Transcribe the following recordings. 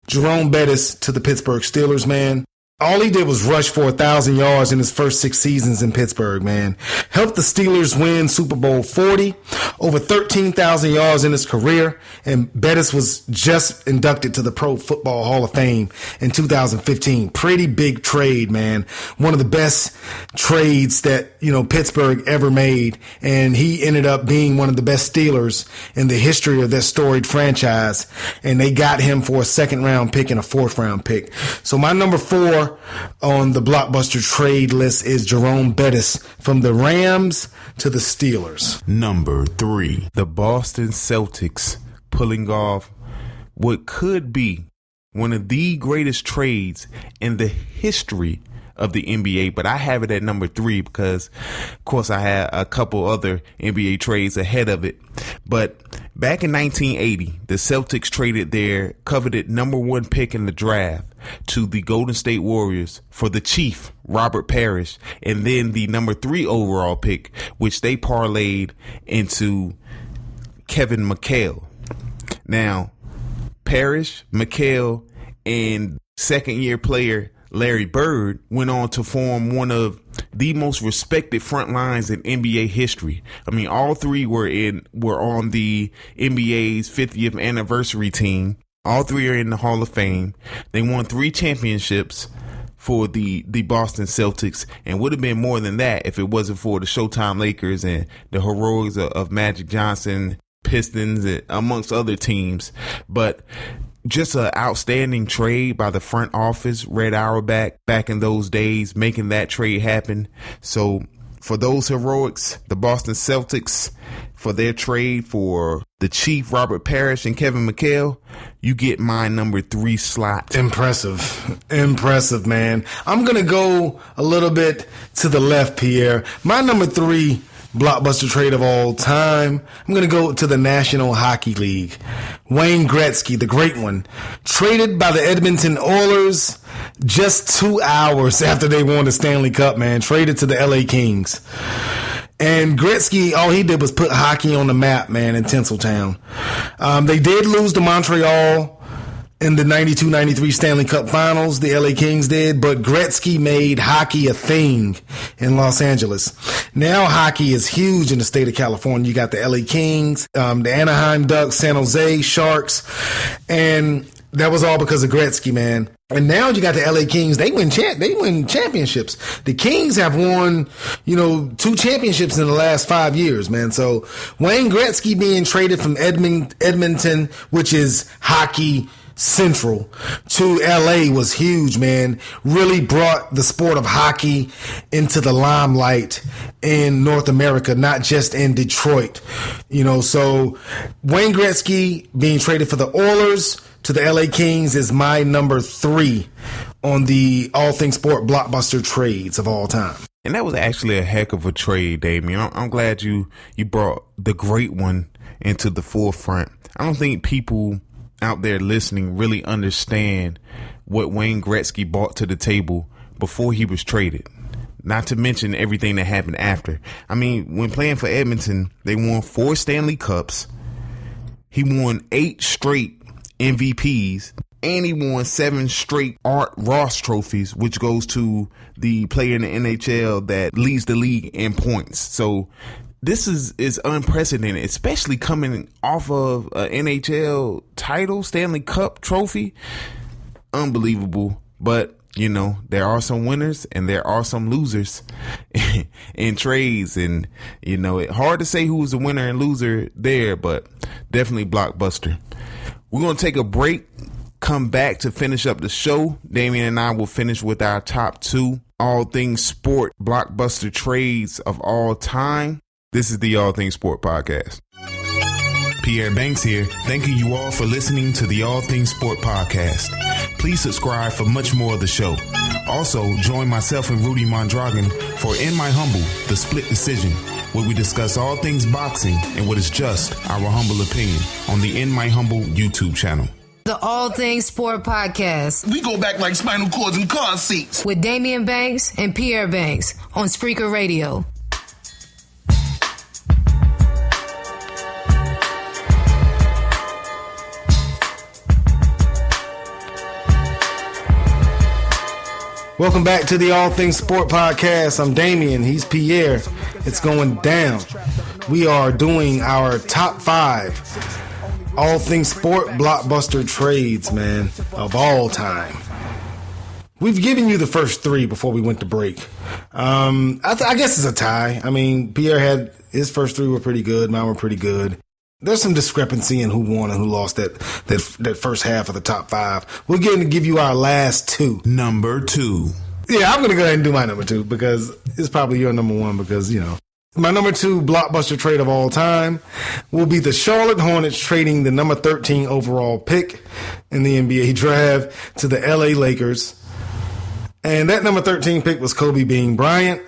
Jerome Bettis to the Pittsburgh Steelers, man. All he did was rush for 1,000 yards in his first 6 seasons in Pittsburgh, man. Helped the Steelers win Super Bowl 40, over 13,000 yards in his career, and Bettis was just inducted to the Pro Football Hall of Fame in 2015. Pretty big trade, man. One of the best trades that, Pittsburgh ever made, and he ended up being one of the best Steelers in the history of their storied franchise, and they got him for a 2nd-round pick and a 4th-round pick. So my number 4 on the blockbuster trade list is Jerome Bettis from the Rams to the Steelers. Number 3, the Boston Celtics pulling off what could be one of the greatest trades in the history of the NBA, but I have it at number 3 because, of course, I had a couple other NBA trades ahead of it. But back in 1980, the Celtics traded their coveted number 1 pick in the draft to the Golden State Warriors for the Chief, Robert Parrish, and then the number 3 overall pick, which they parlayed into Kevin McHale. Now, Parrish, McHale, and second-year player Larry Bird went on to form one of the most respected front lines in NBA history. I mean, all 3 were on the NBA's 50th anniversary team. All 3 are in the Hall of Fame. They won 3 championships for the Boston Celtics, and would have been more than that if it wasn't for the Showtime Lakers and the heroics of Magic Johnson, Pistons, amongst other teams. But just an outstanding trade by the front office, Red Auerbach, back in those days, making that trade happen. So for those heroics, the Boston Celtics, for their trade for the Chief, Robert Parrish, and Kevin McHale, you get my number 3 slot. Impressive, man. I'm going to go a little bit to the left, Pierre. My number 3 blockbuster trade of all time, I'm going to go to the National Hockey League. Wayne Gretzky, the great one, traded by the Edmonton Oilers just 2 hours after they won the Stanley Cup, man. Traded to the LA Kings. And Gretzky, all he did was put hockey on the map, man, in Tinseltown. They did lose to Montreal in the 92-93 Stanley Cup Finals, the LA Kings did, but Gretzky made hockey a thing in Los Angeles. Now hockey is huge in the state of California. You got the LA Kings, the Anaheim Ducks, San Jose Sharks, and that was all because of Gretzky, man. And now you got the LA Kings. They win championships. The Kings have won, 2 championships in the last 5 years, man. So Wayne Gretzky being traded from Edmonton, which is hockey central, to LA was huge, man. Really brought the sport of hockey into the limelight in North America, not just in Detroit. So Wayne Gretzky being traded for the Oilers to the LA Kings is my number 3 on the All Things Sport blockbuster trades of all time. And that was actually a heck of a trade, Daimeon. I'm glad you brought the great one into the forefront. I don't think people out there listening really understand what Wayne Gretzky brought to the table before he was traded. Not to mention everything that happened after. I mean, when playing for Edmonton, they won 4 Stanley Cups. He won 8 straight MVPs, and he won 7 straight Art Ross trophies, which goes to the player in the NHL that leads the league in points. So this is unprecedented, especially coming off of an NHL title, Stanley Cup trophy. Unbelievable. But, there are some winners and there are some losers in trades. And, it's hard to say who was the winner and loser there, but definitely blockbuster. We're going to take a break, come back to finish up the show. Daimeon and I will finish with our top 2 all things sport blockbuster trades of all time. This is the All Things Sport Podcast. Pierre Banks here, thanking you all for listening to the All Things Sport Podcast. Please subscribe for much more of the show. Also, join myself and Rudy Mondragon for In My Humble, The Split Decision, where we discuss all things boxing and what is just our humble opinion on the In My Humble YouTube channel. The All Things Sport Podcast. We go back like spinal cords and car seats. With Daimeon Banks and Pierre Banks on Spreaker Radio. Welcome back to the All Things Sport Podcast. I'm Daimeon. He's Pierre. It's going down. We are doing our top 5 All Things Sport blockbuster trades, man, of all time. We've given you the first 3 before we went to break. I guess it's a tie. I mean, Pierre had his first 3 were pretty good. Mine were pretty good. There's some discrepancy in who won and who lost that first half of the top 5. We're going to give you our last 2. Number 2. Yeah, I'm going to go ahead and do my number 2 because it's probably your number 1 because, you know. My number 2 blockbuster trade of all time will be the Charlotte Hornets trading the number 13 overall pick in the NBA draft to the LA Lakers. And that number 13 pick was Kobe Bean Bryant.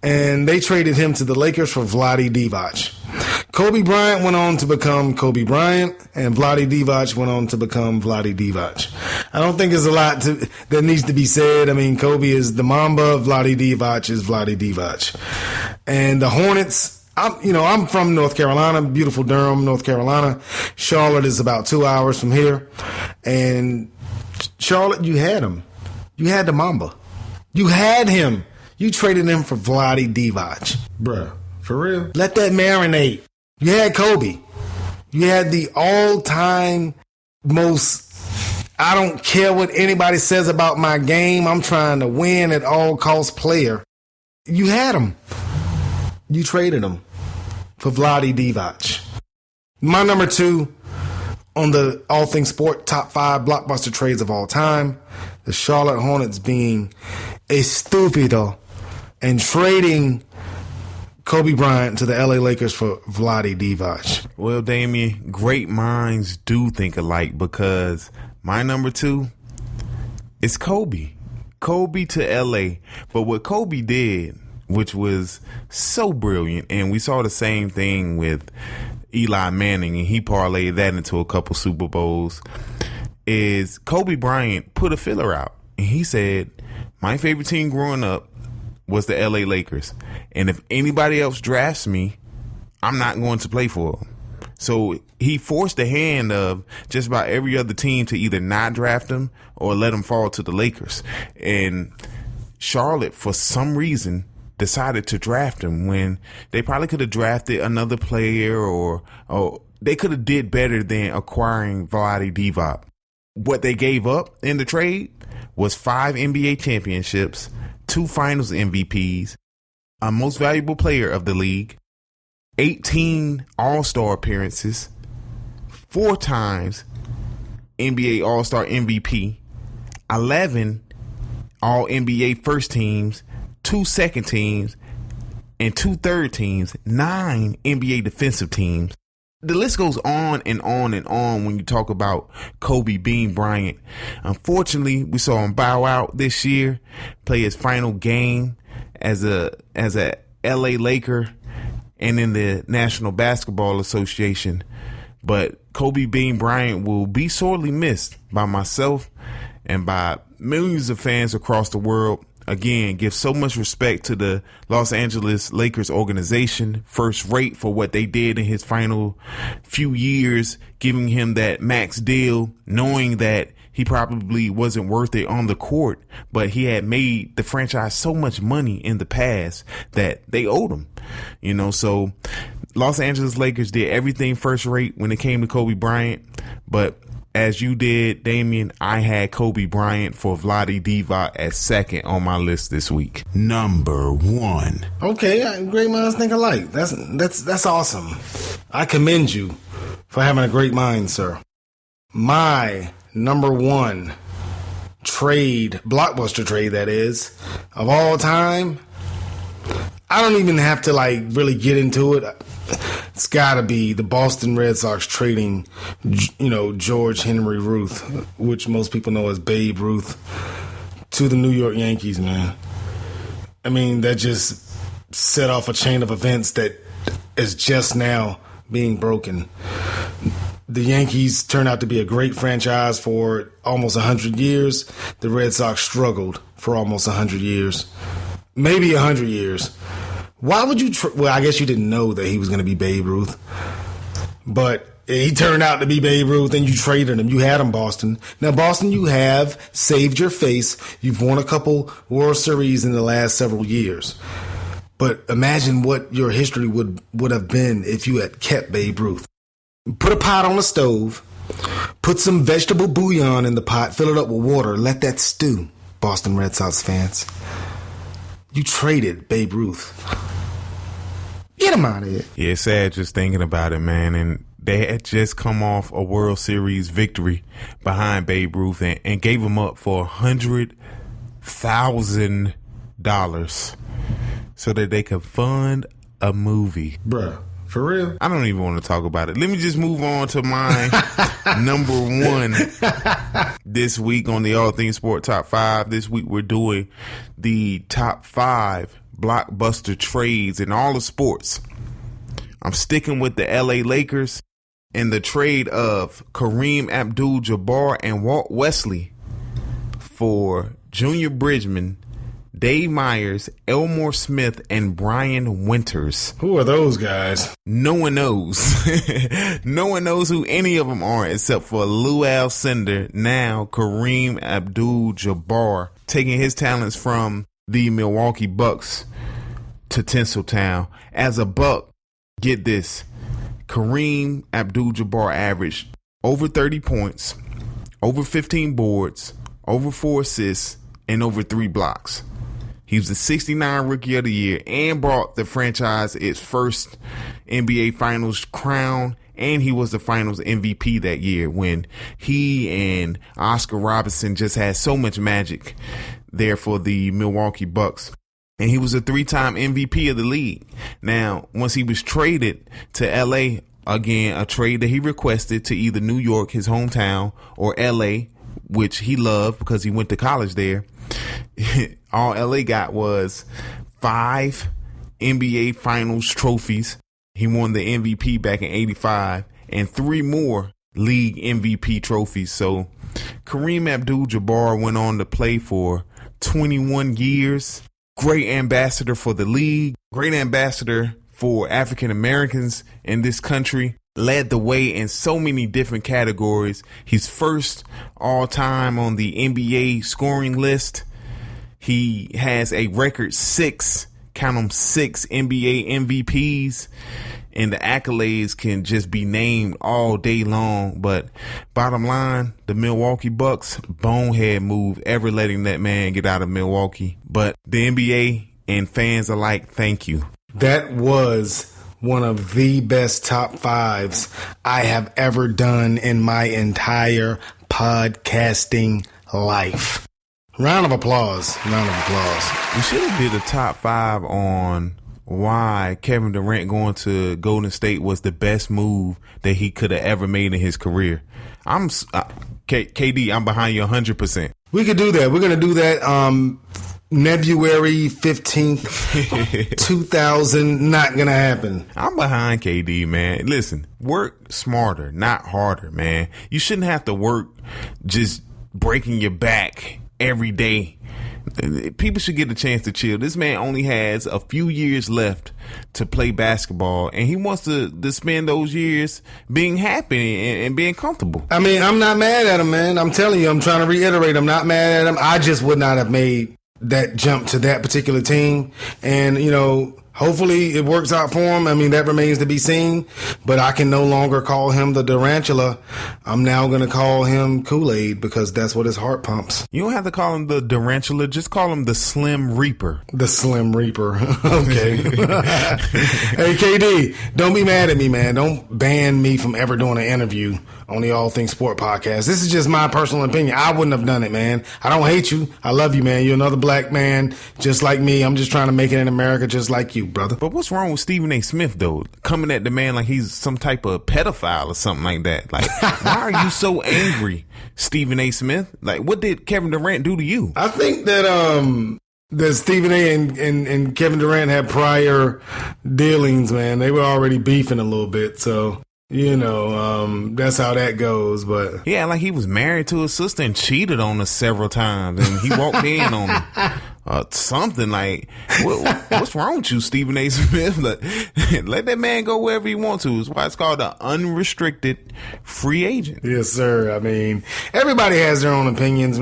And they traded him to the Lakers for Vlade Divac. Kobe Bryant went on to become Kobe Bryant, and Vlade Divac went on to become Vlade Divac. I don't think there's a lot that needs to be said. I mean, Kobe is the Mamba, Vlade Divac is Vlade Divac. And the Hornets, I'm from North Carolina, beautiful Durham, North Carolina. Charlotte is about 2 hours from here. And Charlotte, you had him. You had the Mamba. You had him. You traded him for Vlade Divac. Bruh, for real? Let that marinate. You had Kobe. You had the all-time most, I don't care what anybody says about my game, I'm trying to win at all costs player. You had him. You traded him for Vlade Divac. My number 2 on the All Things Sport top 5 blockbuster trades of all time, the Charlotte Hornets being estupido and trading Kobe Bryant to the LA Lakers for Vlade Divac. Well, Daimeon, great minds do think alike because my number 2 is Kobe. Kobe to LA. But what Kobe did, which was so brilliant, and we saw the same thing with Eli Manning, and he parlayed that into a couple Super Bowls, is Kobe Bryant put a filler out. And he said, my favorite team growing up was the LA Lakers. And if anybody else drafts me, I'm not going to play for them. So he forced the hand of just about every other team to either not draft him or let him fall to the Lakers. And Charlotte, for some reason, decided to draft him when they probably could have drafted another player or they could have did better than acquiring Vlade Divac. What they gave up in the trade was 5 NBA championships, 2 finals MVPs, a most valuable player of the league, 18 All-Star appearances, 4 times NBA All-Star MVP, 11 All-NBA first teams, 2 second teams, and 2 third teams, 9 NBA defensive teams. The list goes on and on and on when you talk about Kobe Bean Bryant. Unfortunately, we saw him bow out this year, play his final game as a LA Laker and in the National Basketball Association. But Kobe Bean Bryant will be sorely missed by myself and by millions of fans across the world. Again, give so much respect to the Los Angeles Lakers organization, first rate for what they did in his final few years, giving him that max deal, knowing that he probably wasn't worth it on the court, but he had made the franchise so much money in the past that they owed him, so Los Angeles Lakers did everything first rate when it came to Kobe Bryant, but as you did, Daimeon, I had Kobe Bryant for Vlade Divac at second on my list this week. Number 1. Okay, great minds think alike. That's awesome. I commend you for having a great mind, sir. My number 1 trade, blockbuster trade that is, of all time, I don't even have to really get into it. It's got to be the Boston Red Sox trading, George Henry Ruth, which most people know as Babe Ruth, to the New York Yankees, man. I mean, that just set off a chain of events that is just now being broken. The Yankees turned out to be a great franchise for almost 100 years. The Red Sox struggled for almost 100 years. Maybe 100 years. Why would you... well, I guess you didn't know that he was going to be Babe Ruth. But He turned out to be Babe Ruth, and you traded him. You had him, Boston. Now, Boston, you have saved your face. You've won a couple World Series in the last several years. But imagine what your history would have been if you had kept Babe Ruth. Put a pot on the stove, put some vegetable bouillon in the pot, fill it up with water, let that stew, Boston Red Sox fans. You traded Babe Ruth. Get him out of here. Yeah, it's sad just thinking about it, man. And they had just come off a World Series victory behind Babe Ruth and gave him up for $100,000 so that they could fund a movie. Bruh, for real? I don't even want to talk about it. Let me just move on to my number one this week on the All Things Sport Top 5. This week we're doing the top 5 blockbuster trades in all of sports. I'm sticking with the LA Lakers and the trade of Kareem Abdul-Jabbar and Walt Wesley for Junior Bridgman, Dave Myers, Elmore Smith, and Brian Winters. Who are those guys? No one knows. No one knows who any of them are except for Lou Alcindor, now Kareem Abdul-Jabbar, taking his talents from the Milwaukee Bucks to Tinseltown. As a Buck, get this, Kareem Abdul-Jabbar averaged over 30 points, over 15 boards, over 4 assists, and over 3 blocks. He was the 69 Rookie of the Year and brought the franchise its first NBA Finals crown, and he was the Finals MVP that year when he and Oscar Robertson just had so much magic there for the Milwaukee Bucks. And he was a 3-time MVP of the league. Now, once he was traded to LA, again, a trade that he requested to either New York, his hometown, or LA, which he loved because he went to college there. All LA got was 5 NBA Finals trophies. He won the MVP back in '85 and 3 more league MVP trophies. So Kareem Abdul-Jabbar went on to play for 21 years. Great ambassador for the league, great ambassador for African Americans in this country. Led the way in so many different categories. He's first all time on the NBA scoring list. He has a record 6, count them 6 NBA MVPs, and the accolades can just be named all day long. But bottom line, the Milwaukee Bucks, bonehead move ever letting that man get out of Milwaukee. But the NBA and fans alike, thank you. That was one of the best top 5s I have ever done in my entire podcasting life. Round of applause. Round of applause. We should have did a top 5 on why Kevin Durant going to Golden State was the best move that he could have ever made in his career. KD, I'm behind you 100%. We could do that. We're going to do that February 15th, 2000. Not going to happen. I'm behind KD, man. Listen, work smarter, not harder, man. You shouldn't have to work just breaking your back every day. People should get a chance to chill. This man only has a few years left to play basketball, and he wants to spend those years being happy and being comfortable. I mean, I'm not mad at him, man. I'm telling you, I'm trying to reiterate, I'm not mad at him. I just would not have made that jump to that particular team. And, you know, hopefully it works out for him. I mean, that remains to be seen. But I can no longer call him the Durantula. I'm now going to call him Kool-Aid because that's what his heart pumps. You don't have to call him the Durantula. Just call him the Slim Reaper. The Slim Reaper. Okay. Hey, KD, don't be mad at me, man. Don't ban me from ever doing an interview on the All Things Sport podcast. This is just my personal opinion. I wouldn't have done it, man. I don't hate you. I love you, man. You're another black man just like me. I'm just trying to make it in America just like you, brother. But what's wrong with Stephen A. Smith, though? Coming at the man like he's some type of pedophile or something like that. Like, why are you so angry, Stephen A. Smith? Like, what did Kevin Durant do to you? I think that that Stephen A. and Kevin Durant had prior dealings, man. They were already beefing a little bit, so you know, that's how that goes. But yeah, like he was married to his sister and cheated on her several times, and he walked in on her something like, what's wrong with you, Stephen A. Smith? Let that man go wherever he wants to. It's why it's called an unrestricted free agent. Yes, sir. I mean, everybody has their own opinions.